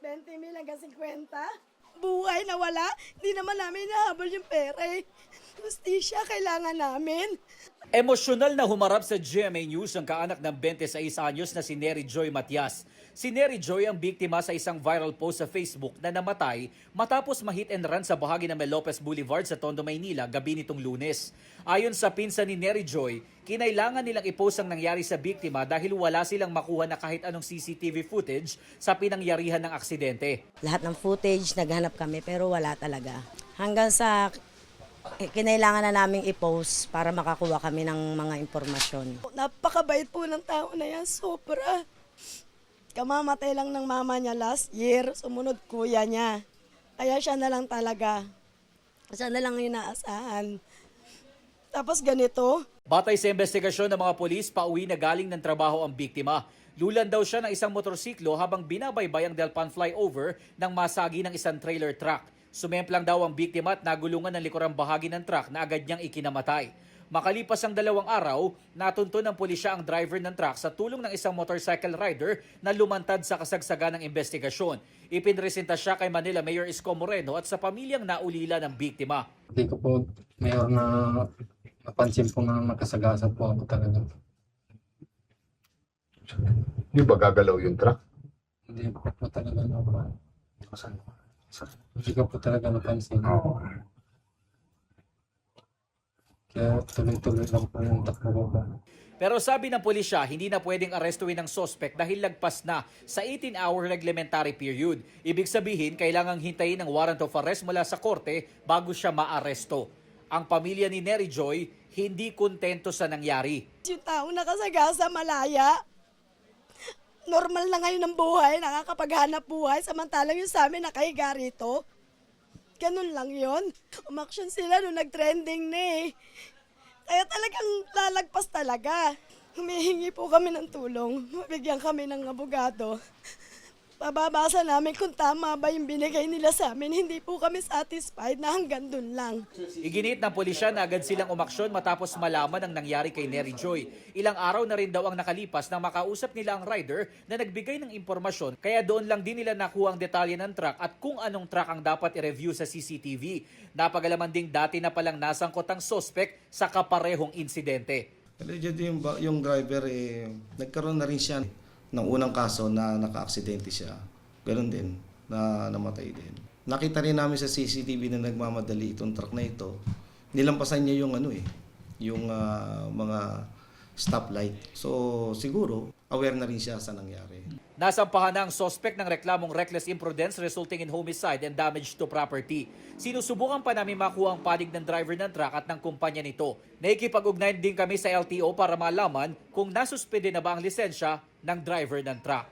20,000 hanggang 50. Buhay na wala. Hindi naman namin nahabol yung pera eh. Justisya kailangan namin. Emosyonal na humarap sa GMA News ang kaanak ng 26 anyos na si Nery Joy Matias. Si Nery Joy ang biktima sa isang viral post sa Facebook na namatay matapos ma-hit and run sa bahagi ng Lopez Boulevard sa Tondo, Maynila gabi nitong Lunes. Ayon sa pinsan ni Nery Joy, kinailangan nilang i-post ang nangyari sa biktima dahil wala silang makuha na kahit anong CCTV footage sa pinangyarihan ng aksidente. Lahat ng footage, naghanap kami pero wala talaga. Hanggang sa kinailangan na naming i-post para makakuha kami ng mga impormasyon. Napakabait po ng tao na yan, sobra. Kamamatay lang ng mama niya last year, sumunod kuya niya. Kaya siya na lang talaga. Siya na lang inaasahan. Tapos ganito. Batay sa investigasyon ng mga polis, pauwi na galing ng trabaho ang biktima. Lulan daw siya ng isang motorsiklo habang binabaybay ang Delpan flyover nang masagi ng isang trailer truck. Sumemplang daw ang biktima at nagulungan ng likurang bahagi ng truck na agad niyang ikinamatay. Makalipas ang 2 araw, natunto ng pulisya ang driver ng truck sa tulong ng isang motorcycle rider na lumantad sa kasagsagan ng investigasyon. Ipinresenta siya kay Manila Mayor Isko Moreno at sa pamilyang naulila ng biktima. Hindi ko po, Mayor, na napansin po na makasagasa po ako talaga. Hindi ba gagalaw yung truck? Hindi ko po talaga Hindi ko po talaga napansin. Kaya tuloy-tuloy lang po yung takbo ko. Pero sabi ng pulisya, hindi na pwedeng arestuin ng sospek dahil lagpas na sa 18-hour reglementary period. Ibig sabihin, kailangang hintayin ang warrant of arrest mula sa korte bago siya maaresto. Ang pamilya ni Nery Joy hindi kontento sa nangyari. Yung taong nakasagasa, malaya. Normal na ngayon ang buhay, nakakapaghanap buhay, samantalang yung sa amin nakahiga rito. Ganun lang yon. Umaksyon sila nung nag-trending na eh. Kaya talagang lalagpas talaga. Humihingi po kami ng tulong. Mabigyan kami ng abogado. Mababasa namin kung tama ba yung binigay nila sa amin. Hindi po kami satisfied na hanggang dun lang. Iginit ng pulisya na agad silang umaksyon matapos malaman ang nangyari kay Nery Joy. Ilang araw na rin daw ang nakalipas nang makausap nila ang rider na nagbigay ng impormasyon. Kaya doon lang din nila nakuha ang detalye ng truck at kung anong truck ang dapat i-review sa CCTV. Napagalaman ding dati na palang nasangkot ang sospek sa kaparehong insidente. Alleged yung driver, nagkaroon na rin siya ng unang kaso na naka-aksidente siya. Ganon din, na namatay din. Nakita rin namin sa CCTV na nagmamadali itong truck na ito. Nilampasan niya yung yung mga stoplight. So siguro, aware na rin siya sa nangyari. Nasampahan na ang sospek ng reklamong reckless imprudence resulting in homicide and damage to property. Sinusubukan pa namin makuha ang panig ng driver ng truck at ng kumpanya nito. Naikipag-ugnayan din kami sa LTO para malaman kung nasuspende na ba ang lisensya ng driver ng truck.